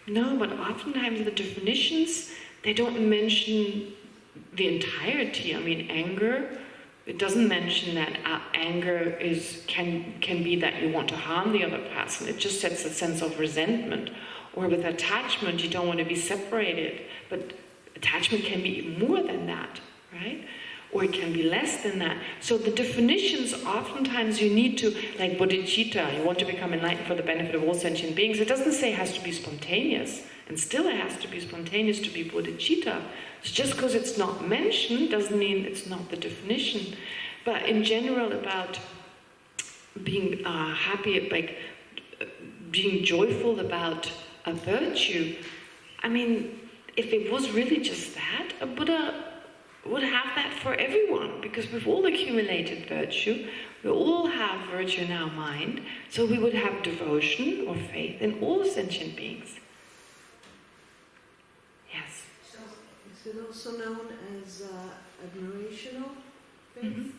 No, but oftentimes the definitions, they don't mention the entirety. I mean, anger, it doesn't mention that anger can be that you want to harm the other person. It just sets a sense of resentment. Or with attachment, you don't want to be separated. But attachment can be even more than that, right? Or it can be less than that. So the definitions, oftentimes you need to, like bodhicitta, you want to become enlightened for the benefit of all sentient beings. It doesn't say it has to be spontaneous. And still it has to be spontaneous to be bodhicitta. So just because it's not mentioned doesn't mean it's not the definition. But in general, about being happy, like being joyful about a virtue, I mean, if it was really just that, a Buddha would have that for everyone, because we've all accumulated virtue, we all have virtue in our mind, so we would have devotion or faith in all sentient beings. Yes? So, is it also known as admirational faith? Mm-hmm.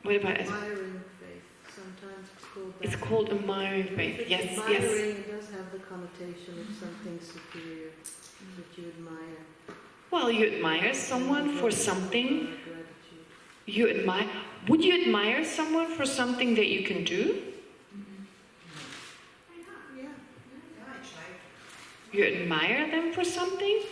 What about admiring faith? Sometimes it's called that. It's called admiring faith, yes, admiring, yes. It does have the connotation of something superior that you admire. Well, you admire someone for something. Gratitude. Would you admire someone for something that you can do? Yeah. You admire them for something?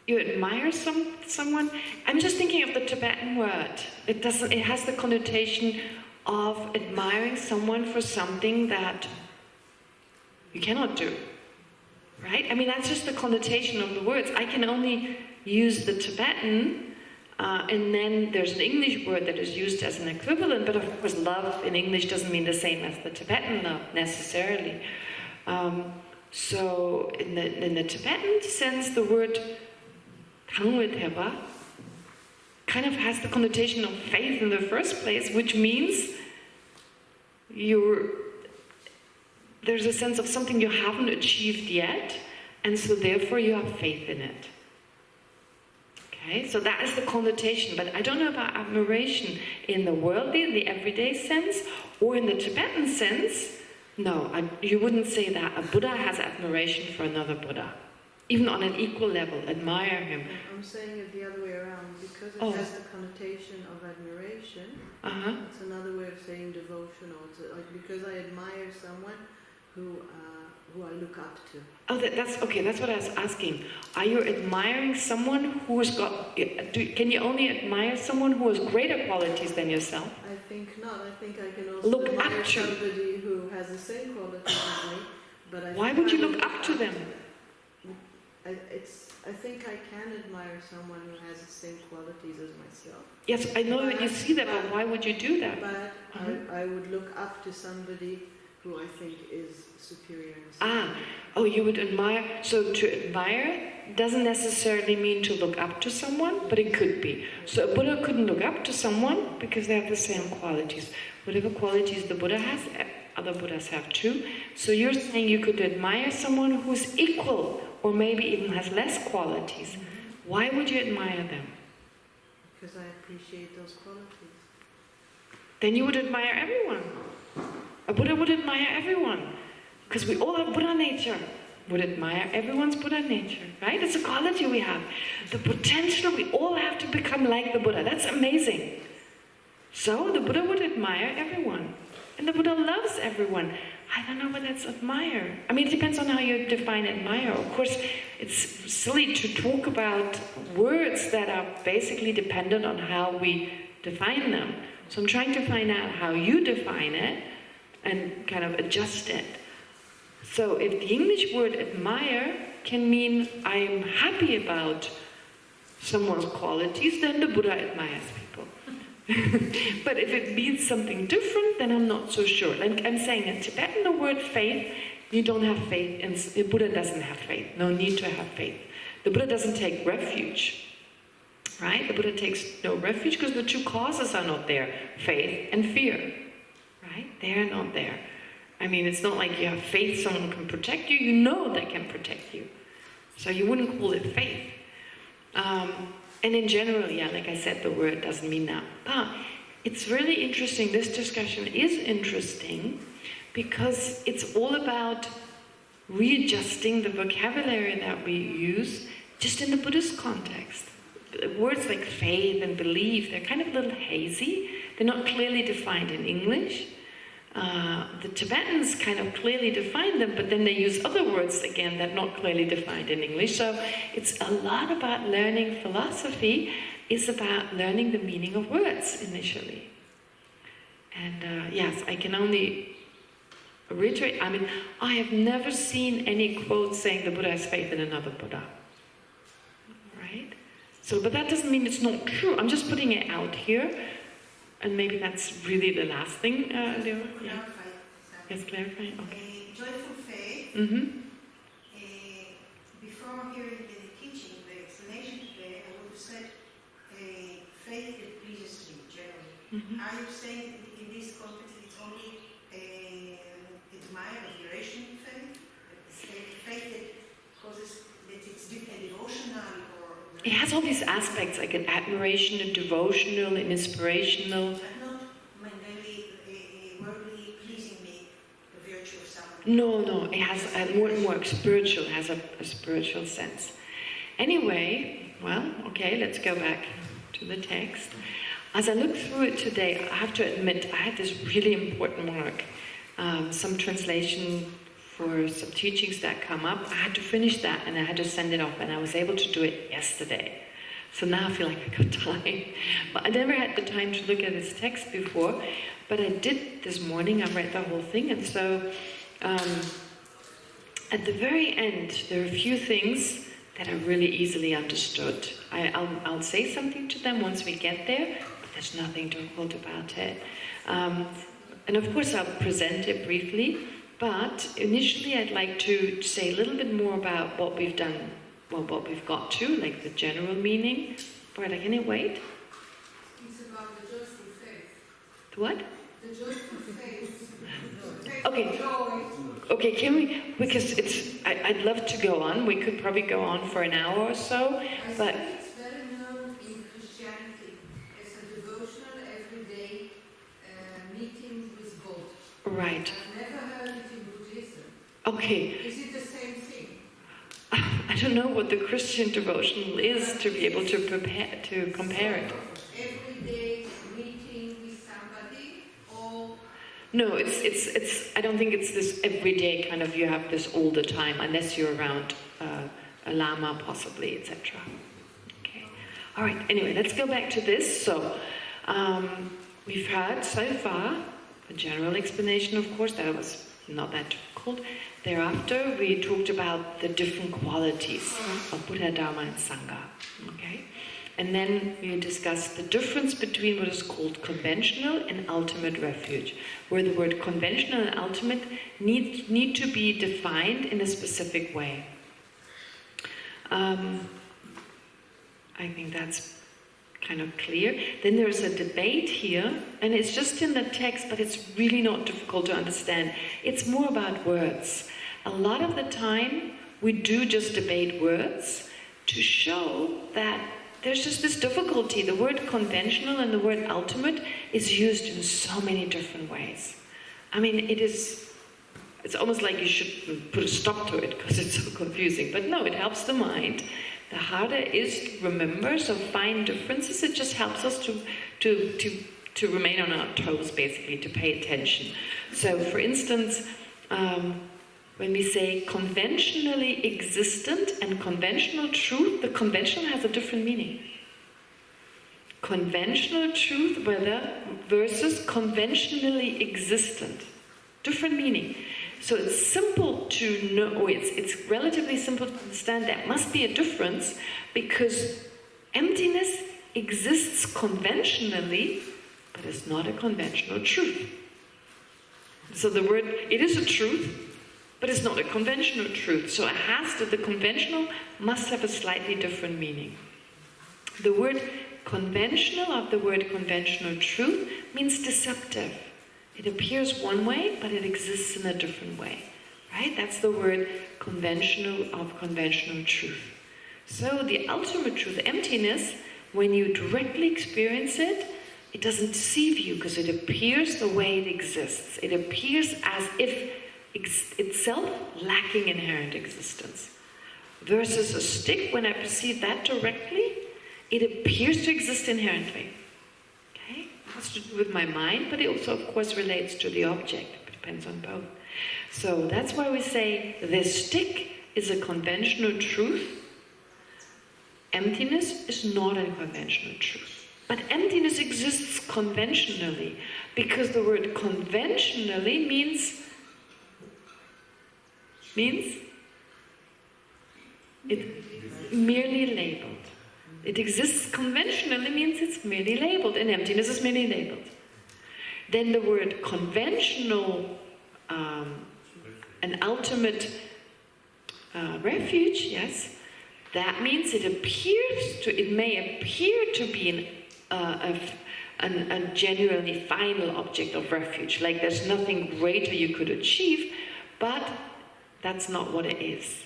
You admire someone? I'm just thinking of the Tibetan word. It has the connotation of admiring someone for something that you cannot do. Right? I mean, that's just the connotation of the words. I can only use the Tibetan, and then there's an English word that is used as an equivalent, but of course love in English doesn't mean the same as the Tibetan love, necessarily. So in the Tibetan sense, the word Kangweteba kind of has the connotation of faith in the first place, which means there's a sense of something you haven't achieved yet, and so therefore you have faith in it. Okay, so that is the connotation, but I don't know about admiration in the worldly, the everyday sense, or in the Tibetan sense. No, you wouldn't say that. A Buddha has admiration for another Buddha, even on an equal level, admire him. I'm saying it the other way around, because it has the connotation of admiration. It's another way of saying devotional. It's like because I admire someone who I look up to. Oh, that's okay. That's what I was asking. Are you admiring someone who has got? Can you only admire someone who has greater qualities than yourself? I think not. I think I can also look admire up to somebody who has the same qualities as me. But why would you look up to them? I think I can admire someone who has the same qualities as myself. Yes, I know that you see that, but why would you do that? But I would look up to somebody who I think is superior in some way. You would admire. So to admire doesn't necessarily mean to look up to someone, but it could be. So a Buddha couldn't look up to someone because they have the same qualities. Whatever qualities the Buddha has, other Buddhas have too. So you're saying you could admire someone who's equal, or maybe even has less qualities. Why would you admire them? Because I appreciate those qualities. Then you would admire everyone. A Buddha would admire everyone, because we all have Buddha nature. Would admire everyone's Buddha nature, right? It's a quality we have. The potential, we all have to become like the Buddha. That's amazing. So the Buddha would admire everyone. And the Buddha loves everyone. I don't know what that's admire. I mean, it depends on how you define admire. Of course, it's silly to talk about words that are basically dependent on how we define them. So I'm trying to find out how you define it and kind of adjust it. So if the English word admire can mean I'm happy about someone's qualities, then the Buddha admires people. But if it means something different, then I'm not so sure. Like I'm saying in Tibetan, the word faith, you don't have faith, and the Buddha doesn't have faith. No need to have faith. The Buddha doesn't take refuge, right? The Buddha takes no refuge because the two causes are not there, faith and fear, right? They're not there. I mean, it's not like you have faith someone can protect you. You know they can protect you. So you wouldn't call it faith. And in general, yeah, like I said, the word doesn't mean that. But it's really interesting. This discussion is interesting because it's all about readjusting the vocabulary that we use just in the Buddhist context. Words like faith and belief, they're kind of a little hazy. They're not clearly defined in English. The Tibetans kind of clearly define them, but then they use other words again that are not clearly defined in English. So it's a lot about learning philosophy, is about learning the meaning of words initially. And yes, I can only reiterate, I mean, I have never seen any quote saying the Buddha has faith in another Buddha. Right? So, but that doesn't mean it's not true. I'm just putting it out here. And maybe that's really the last thing, Leo? Yeah. Yes, clarify? Okay. Joyful faith. Before hearing the teaching, the explanation today, I would have said faith that pleases me, generally. Are you saying in this context it's only admire, admiration faith? Faith that causes, that it's deep and devotional, or... It has all these aspects, like an admiration, a devotional, an inspirational. But not mainly worldly pleasing me, the virtue of someone. No, it has a more spiritual, it has a spiritual sense. Anyway, well, okay, let's go back to the text. As I look through it today, I have to admit, I had this really important work. Some translation for some teachings that come up. I had to finish that and I had to send it off, and I was able to do it yesterday. So now I feel like I got time. But I never had the time to look at this text before, but I did this morning. I read the whole thing, and so at the very end, there are a few things that are really easily understood. I'll say something to them once we get there, but there's nothing difficult about it. And of course I'll present it briefly, but initially I'd like to say a little bit more about what we've done, well, what we've got to, like the general meaning. Can it wait? It's about the joyful faith. The what? The joyful faith. Okay. Okay, can we, because I'd love to go on. We could probably go on for an hour or so, but... It's very known in Christianity as a devotional, everyday meeting with God. Right. I've never heard it in Buddhism. Okay. Is it the same thing? I don't know what the Christian devotional is to be able to compare it. Everyday meeting with somebody, or... No, it's. I don't think it's this everyday kind of. You have this all the time, unless you're around a lama, possibly, etc. Okay. All right. Anyway, let's go back to this. So, we've had so far a general explanation. Of course, that was not that difficult. Thereafter, we talked about the different qualities of Buddha, Dharma, and Sangha. Okay. And then we discussed the difference between what is called conventional and ultimate refuge, where the word conventional and ultimate need to be defined in a specific way. I think that's kind of clear. Then there's a debate here, and it's just in the text, but it's really not difficult to understand. It's more about words. A lot of the time, we do just debate words to show that there's just this difficulty. The word conventional and the word ultimate is used in so many different ways. I mean, it's almost like you should put a stop to it because it's so confusing. But no, it helps the mind. The harder it is to remember, so fine differences, it just helps us to remain on our toes, basically, to pay attention. So, for instance, when we say conventionally existent and conventional truth, the conventional has a different meaning. Conventional truth versus conventionally existent. Different meaning. So it's simple to know, or it's relatively simple to understand there must be a difference, because emptiness exists conventionally, but it's not a conventional truth. So the word, it is a truth, but it's not a conventional truth. So the conventional must have a slightly different meaning. The word conventional of the word conventional truth means deceptive. It appears one way, but it exists in a different way. Right? That's the word conventional of conventional truth. So the ultimate truth, emptiness, when you directly experience it, it doesn't deceive you because it appears the way it exists. It appears as if itself lacking inherent existence. Versus a stick, when I perceive that directly, it appears to exist inherently. Okay? It has to do with my mind, but it also, of course, relates to the object. It depends on both. So that's why we say this stick is a conventional truth. Emptiness is not a conventional truth. But emptiness exists conventionally, because the word conventionally means it's merely labeled. It exists conventionally means it's merely labeled, and emptiness is merely labeled. Then the word conventional, an ultimate refuge, yes, that means it may appear to be a genuinely final object of refuge, like there's nothing greater you could achieve, but that's not what it is.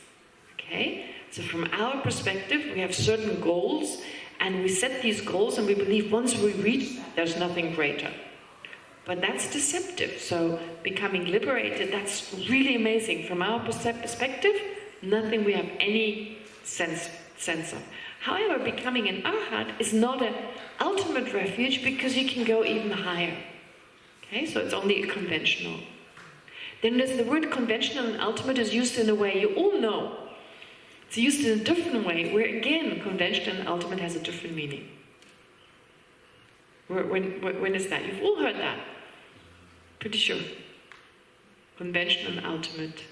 Okay? So from our perspective, we have certain goals, and we set these goals, and we believe once we reach that, there's nothing greater. But that's deceptive. So becoming liberated, that's really amazing. From our perspective, nothing we have any sense of. However, becoming an arhat is not an ultimate refuge, because you can go even higher. Okay, so it's only a conventional. Then there's the word conventional and ultimate is used in a way you all know. It's used in a different way, where again, conventional and ultimate has a different meaning. When is that? You've all heard that. Pretty sure. Conventional and ultimate.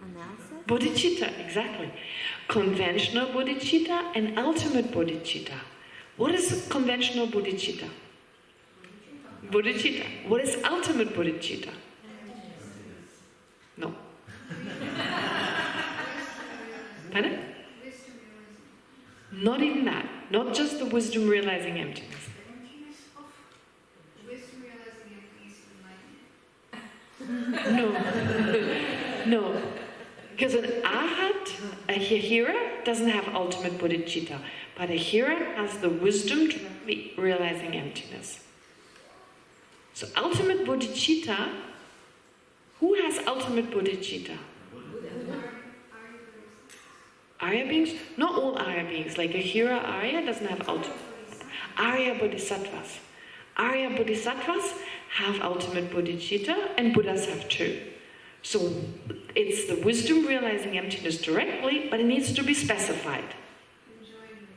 Analysis? Bodhicitta, exactly. Conventional bodhicitta and ultimate bodhicitta. What is conventional bodhicitta? Bodhicitta. What is ultimate bodhicitta? No. Pardon? Not even that. Not just the wisdom realizing emptiness. No. Because an arhat, a hearer, doesn't have ultimate bodhicitta, but a hearer has the wisdom to be realizing emptiness. So ultimate bodhicitta, who has ultimate bodhicitta? Arya beings? Not all Arya beings. Like a hearer Arya doesn't have ultimate. Arya bodhisattvas. Arya bodhisattvas have ultimate bodhicitta, and Buddhas have too. So it's the wisdom realizing emptiness directly, but it needs to be specified.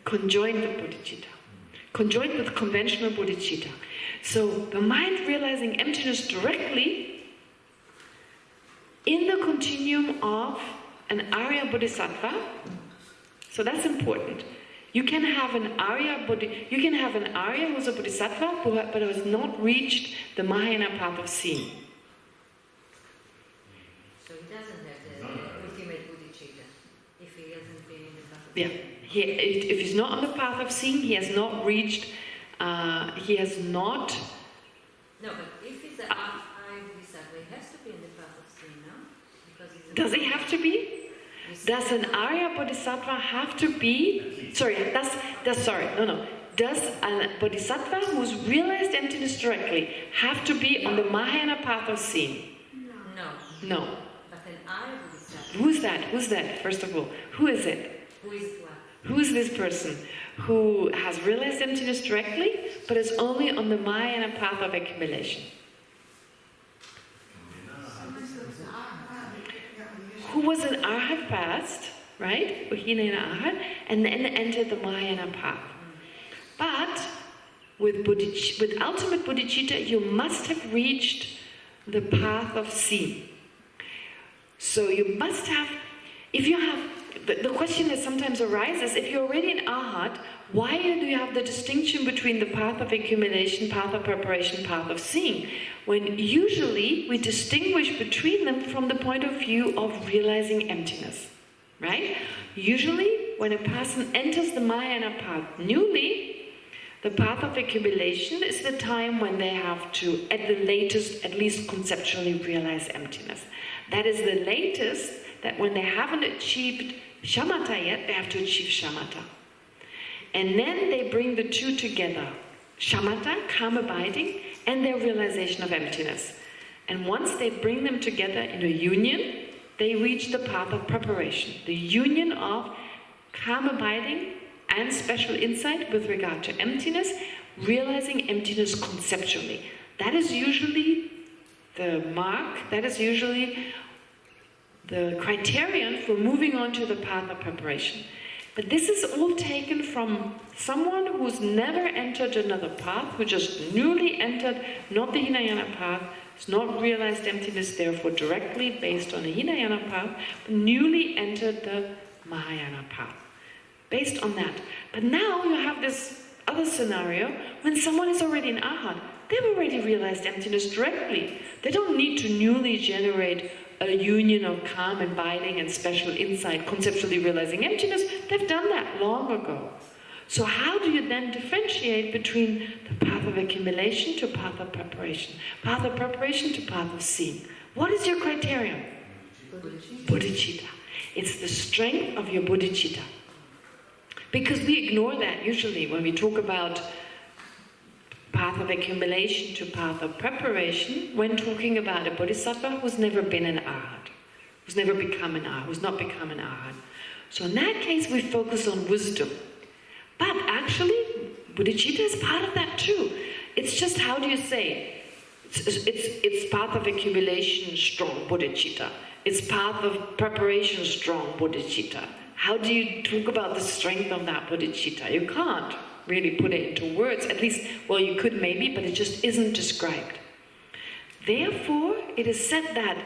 Conjoined with bodhicitta. Conjoined with conventional bodhicitta. So the mind realizing emptiness directly in the continuum of an Arya bodhisattva. So that's important. You can have an Arya who's a bodhisattva, but who has not reached the Mahayana path of seeing. So he doesn't have the ultimate bodhicitta if he hasn't been in the path of seeing. Yeah, if he's not on the path of seeing, he has not reached. He has not. No, but if he's an Arya bodhisattva, he has to be in the path of seeing, no? Because he's does he have to be? Does an Arya bodhisattva have to be? Sorry, Does a bodhisattva who's realized emptiness directly have to be on the Mahayana path of seeing? No. But an Arya bodhisattva. Who's that? First of all, who is it? Who is what? Who is this person who has realized emptiness directly, but is only on the Mahayana path of accumulation? Who was an arhat past, right? Hinayana arhat, and then entered the Mahayana path. But with ultimate bodhicitta, you must have reached the path of seeing. So you must have, if you have, the question that sometimes arises, if you're already an arhat, why do you have the distinction between the path of accumulation, path of preparation, path of seeing? When usually we distinguish between them from the point of view of realizing emptiness, right? Usually when a person enters the Mahayana path newly, the path of accumulation is the time when they have to, at the latest, at least conceptually realize emptiness. That is the latest, that when they haven't achieved shamatha yet, they have to achieve shamatha. And then they bring the two together. Shamatha, calm abiding, and their realization of emptiness. And once they bring them together in a union, they reach the path of preparation. The union of calm abiding and special insight with regard to emptiness, realizing emptiness conceptually. That is usually the mark, that is usually the criterion for moving on to the path of preparation. But this is all taken from someone who's never entered another path, who just newly entered, not the Hinayana path, has not realized emptiness therefore directly based on the Hinayana path, but newly entered the Mahayana path, based on that. But now you have this other scenario when someone is already an Arhat. They've already realized emptiness directly. They don't need to newly generate a union of calm and abiding and special insight, conceptually realizing emptiness. They've done that long ago. So how do you then differentiate between the path of accumulation to path of preparation, path of preparation to path of seeing? What is your criterion? Bodhicitta. It's the strength of your bodhicitta. Because we ignore that usually when we talk about path of accumulation to path of preparation, when talking about a bodhisattva who's never been an arhat, who's never become an arhat, who's not become an arhat. So in that case, we focus on wisdom. But actually, bodhicitta is part of that too. It's just, how do you say? It's path of accumulation, strong bodhicitta. It's path of preparation, strong bodhicitta. How do you talk about the strength of that bodhicitta? You can't really put it into words. At least, well, you could maybe, but it just isn't described. Therefore, it is said that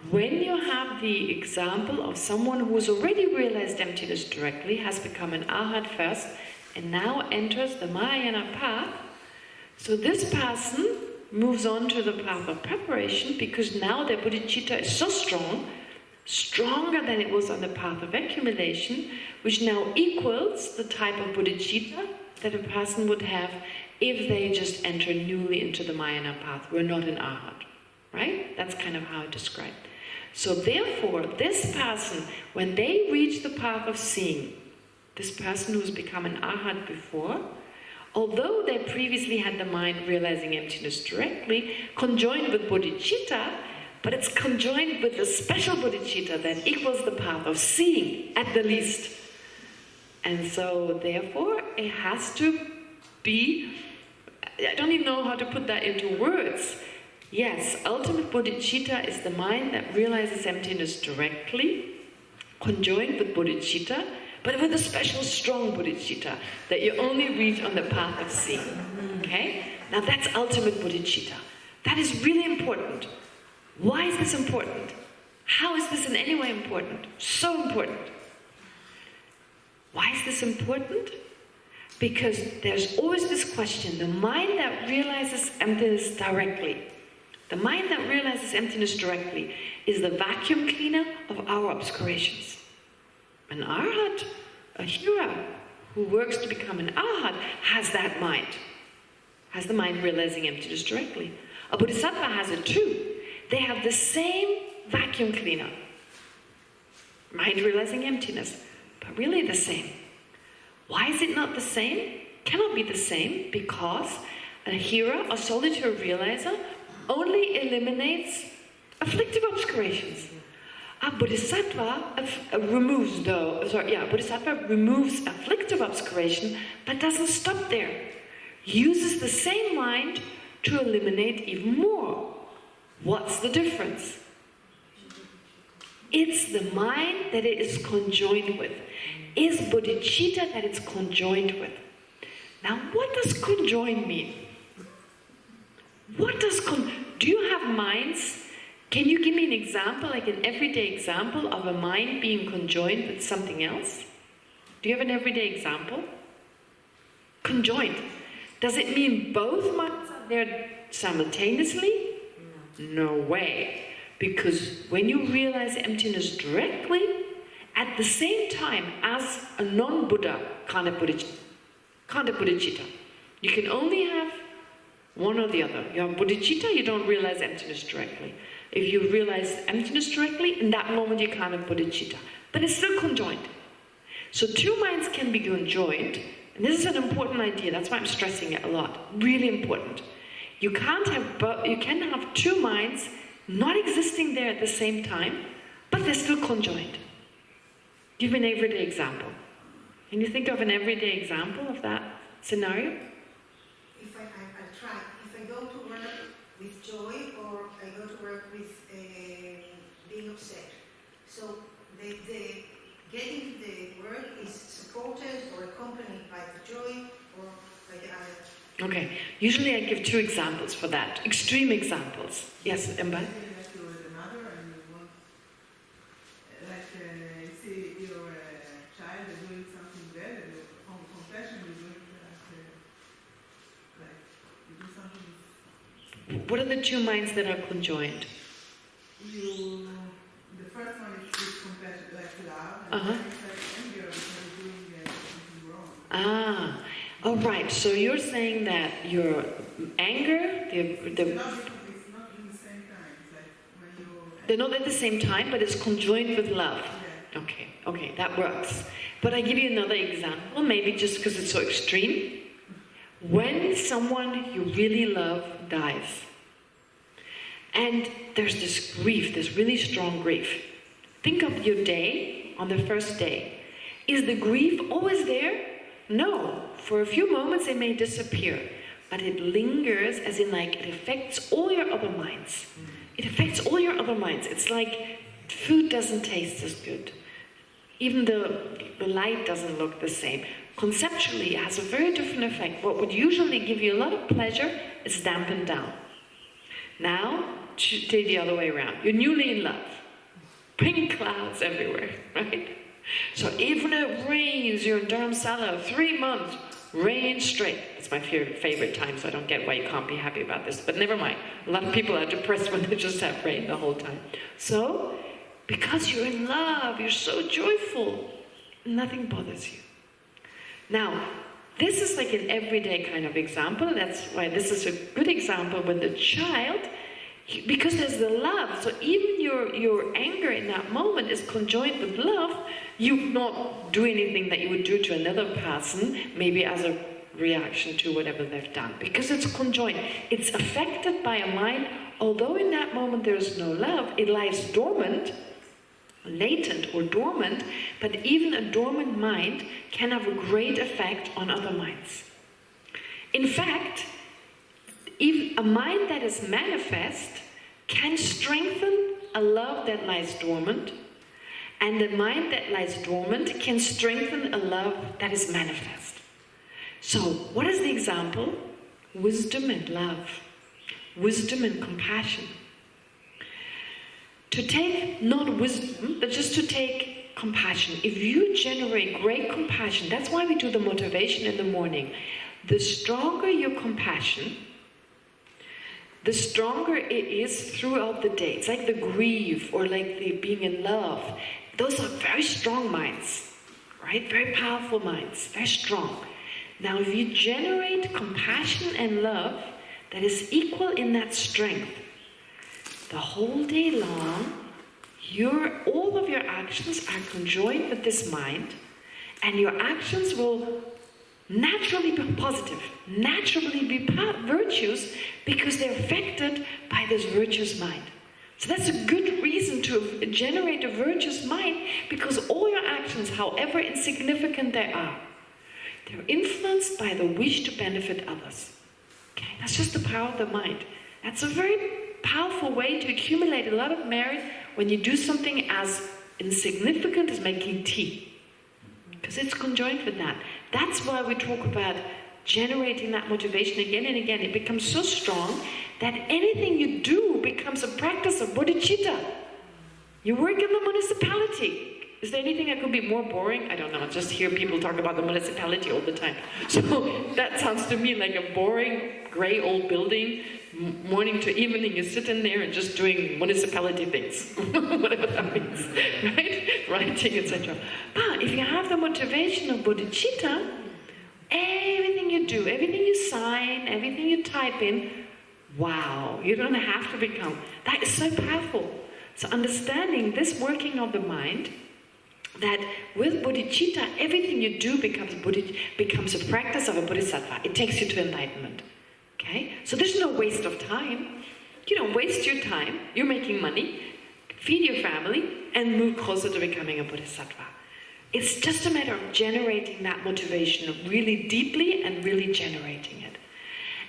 when you have the example of someone who has already realized emptiness directly, has become an arhat first, and now enters the Mahayana path, so this person moves on to the path of preparation because now their bodhicitta is so strong, stronger than it was on the path of accumulation, which now equals the type of bodhicitta that a person would have if they just enter newly into the Mahayana path. We're not an arhat, right? That's kind of how I describe. So therefore, this person, when they reach the path of seeing, this person who's become an arhat before, although they previously had the mind realizing emptiness directly, conjoined with bodhicitta, but it's conjoined with a special bodhicitta that equals the path of seeing, at the least. And so, therefore, it has to be, I don't even know how to put that into words. Yes, ultimate bodhicitta is the mind that realizes emptiness directly, conjoined with bodhicitta, but with a special strong bodhicitta that you only reach on the path of seeing. Okay? Now that's ultimate bodhicitta. That is really important. Why is this important? How is this in any way important? So important. Why is this important? Because there's always this question, the mind that realizes emptiness directly, the mind that realizes emptiness directly is the vacuum cleaner of our obscurations. An arhat, a hira, who works to become an arhat, has that mind. Has the mind realizing emptiness directly. A bodhisattva has it too. They have the same vacuum cleaner. Mind realizing emptiness, but really the same. Why is it not the same? Cannot be the same because a hira, a solitary realizer, only eliminates afflictive obscurations. A bodhisattva bodhisattva removes afflictive obscuration, but doesn't stop there. Uses the same mind to eliminate even more. What's the difference? It's the mind that it is conjoined with. Is bodhicitta that it's conjoined with. Now, what does conjoin mean? Do you have minds? Can you give me an example, like an everyday example of a mind being conjoined with something else? Do you have an everyday example? Conjoined. Does it mean both minds are there simultaneously? No way. Because when you realize emptiness directly, at the same time as a non-Buddha kind of bodhicitta, you can only have one or the other. You have bodhicitta, you don't realize emptiness directly. If you realize emptiness directly, in that moment you can't have bodhicitta. But it's still conjoined. So two minds can be conjoined, and this is an important idea, that's why I'm stressing it a lot, really important. You can't have you can have two minds not existing there at the same time, but they're still conjoined. Give me an everyday example. Can you think of an everyday example of that scenario? If I try, if I go to work with joy or I go to work with being upset, so the getting to the work is supported or accompanied by the joy or by the other. Okay, usually I give two examples for that, extreme examples. Yes, Emma? What are the two minds that are conjoined? The first one is compassion, like love, and then it's like anger because you're doing something wrong. Ah, all right. So you're saying that your anger, It's not in the same time. It's like when you... they're not at the same time, but it's conjoined with love. Yeah. Okay, that works. But I give you another example, maybe just because it's so extreme. When someone you really love dies, and there's this grief, this really strong grief. Think of your day on the first day. Is the grief always there? No. For a few moments it may disappear, but it lingers, as in like it affects all your other minds. It affects all your other minds. It's like food doesn't taste as good. Even the light doesn't look the same. Conceptually, it has a very different effect. What would usually give you a lot of pleasure is dampened down. Now, take the other way around. You're newly in love. Pink clouds everywhere, right? So even if it rains, you're in Dharamsala, 3 months, rain straight. It's my favorite time, so I don't get why you can't be happy about this. But never mind. A lot of people are depressed when they just have rain the whole time. So, because you're in love, you're so joyful, nothing bothers you. Now, this is like an everyday kind of example. That's why this is a good example when the child, because there's the love, so even your anger in that moment is conjoined with love. You not do anything that you would do to another person, maybe as a reaction to whatever they've done, because it's conjoined. It's affected by a mind, although in that moment there is no love, it lies dormant, latent or dormant, but even a dormant mind can have a great effect on other minds. In fact, even a mind that is manifest can strengthen a love that lies dormant, and a mind that lies dormant can strengthen a love that is manifest. So, what is the example? Wisdom and love. Wisdom and compassion. To take not wisdom, but just to take compassion. If you generate great compassion, that's why we do the motivation in the morning. The stronger your compassion, the stronger it is throughout the day. It's like the grief or like the being in love. Those are very strong minds, right? Very powerful minds, very strong. Now, if you generate compassion and love that is equal in that strength, the whole day long, all of your actions are conjoined with this mind, and your actions will naturally be positive, naturally be virtues, because they're affected by this virtuous mind. So that's a good reason to generate a virtuous mind, because all your actions, however insignificant they are, they're influenced by the wish to benefit others. Okay, that's just the power of the mind. That's a very powerful way to accumulate a lot of merit when you do something as insignificant as making tea, because it's conjoined with that. That's why we talk about generating that motivation again and again. It becomes so strong that anything you do becomes a practice of bodhicitta. You work in the municipality. Is there anything that could be more boring? I don't know. I just hear people talk about the municipality all the time. So that sounds to me like a boring, grey old building. Morning to evening, you sit in there and just doing municipality things. Whatever that means. Right? Writing, etc. But if you have the motivation of bodhicitta, everything you do, everything you sign, everything you type in, wow, you don't have to become. That is so powerful. So understanding this working of the mind, that with bodhicitta, everything you do becomes a practice of a bodhisattva. It takes you to enlightenment. Okay? So there's no waste of time. You don't waste your time. You're making money, feed your family, and move closer to becoming a bodhisattva. It's just a matter of generating that motivation, of really deeply and really generating it.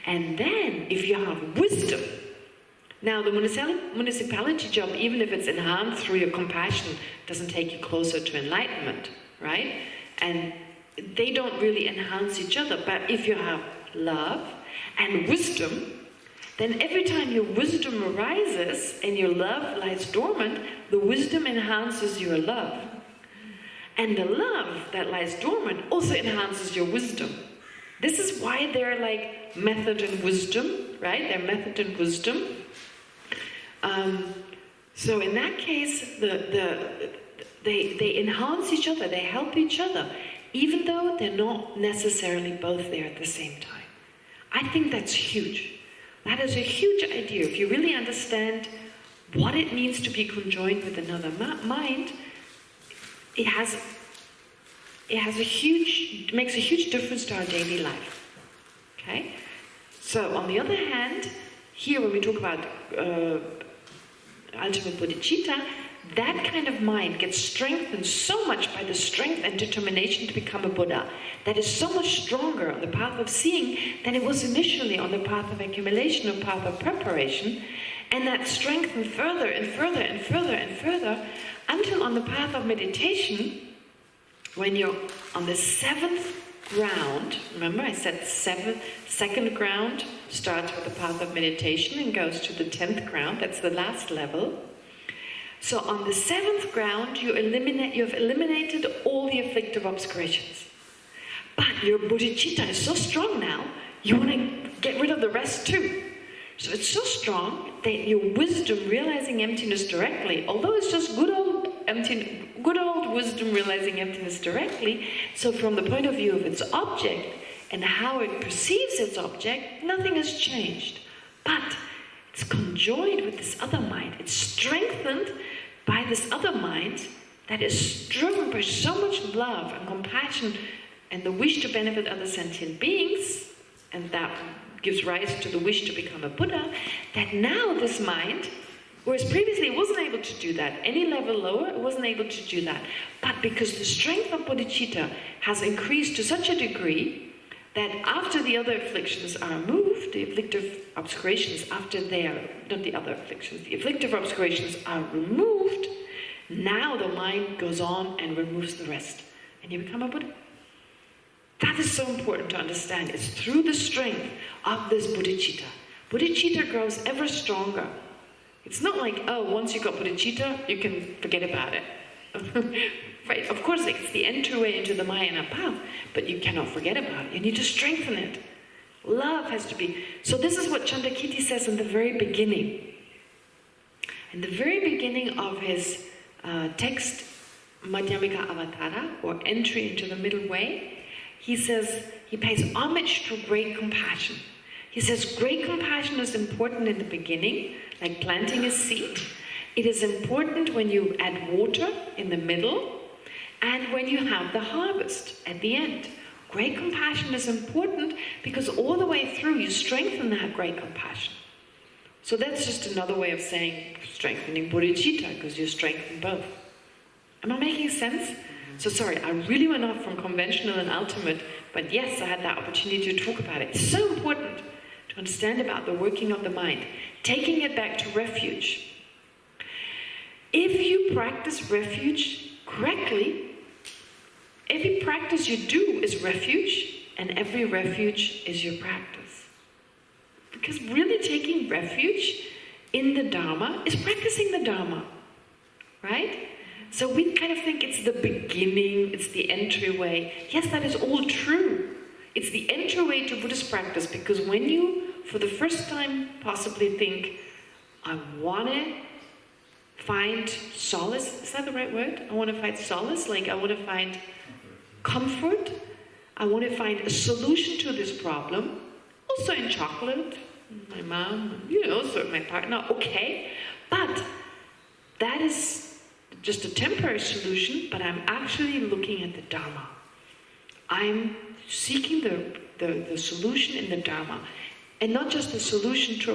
And then, if you have wisdom, now the municipality job, even if it's enhanced through your compassion, doesn't take you closer to enlightenment, right? And they don't really enhance each other. But if you have love and wisdom, then every time your wisdom arises and your love lies dormant, the wisdom enhances your love. And the love that lies dormant also enhances your wisdom. This is why they're like method and wisdom, right? They're method and wisdom. So in that case, they enhance each other, they help each other, even though they're not necessarily both there at the same time. I think that's huge. That is a huge idea. If you really understand what it means to be conjoined with another mind, it makes a huge difference to our daily life. Okay? So on the other hand, here when we talk about ultimate bodhicitta, that kind of mind gets strengthened so much by the strength and determination to become a Buddha that is so much stronger on the path of seeing than it was initially on the path of accumulation or path of preparation, and that strengthened further and further and further and further until on the path of meditation, when you're on the 7th ground, remember I said second ground starts with the path of meditation and goes to the 10th ground, that's the last level. So on the 7th ground, you've eliminated all the afflictive obscurations. But your bodhicitta is so strong now, you want to get rid of the rest too. So it's so strong that your wisdom realizing emptiness directly, although it's just good old wisdom realizing emptiness directly, so from the point of view of its object and how it perceives its object, nothing has changed. But it's conjoined with this other mind. It's strengthened by this other mind that is driven by so much love and compassion and the wish to benefit other sentient beings, and that gives rise to the wish to become a Buddha, that now this mind, whereas previously it wasn't able to do that, any level lower, it wasn't able to do that. But because the strength of bodhicitta has increased to such a degree that after the other afflictions are removed, the afflictive obscurations, the afflictive obscurations are removed, now the mind goes on and removes the rest, and you become a Buddha. That is so important to understand. It's through the strength of this bodhicitta. Bodhicitta grows ever stronger. It's not like, oh, once you got bodhicitta, you can forget about it. Right? Of course, it's the entryway into the Mahayana path, but you cannot forget about it. You need to strengthen it. Love has to be. So this is what Chandrakirti says in the very beginning. In the very beginning of his text, Madhyamika Avatara, or Entry into the Middle Way, he says, he pays homage to great compassion. He says, great compassion is important in the beginning, like planting a seed. It is important when you add water in the middle, and when you have the harvest at the end. Great compassion is important because all the way through you strengthen that great compassion. So that's just another way of saying strengthening bodhicitta, because you strengthen both. Am I making sense? So sorry, I really went off from conventional and ultimate, but yes, I had that opportunity to talk about it. It's so important to understand about the working of the mind. Taking it back to refuge. If you practice refuge correctly, every practice you do is refuge, and every refuge is your practice. Because really taking refuge in the Dharma is practicing the Dharma, right? So we kind of think it's the beginning, it's the entryway. Yes, that is all true. It's the entryway to Buddhist practice, because when you, for the first time, possibly think, I want to find solace, is that the right word? I want to find solace, like I want to find comfort. I want to find a solution to this problem. Also in chocolate, my mom, sort of my partner, okay. But that is just a temporary solution, but I'm actually looking at the Dharma. I'm seeking the solution in the Dharma. And not just a solution to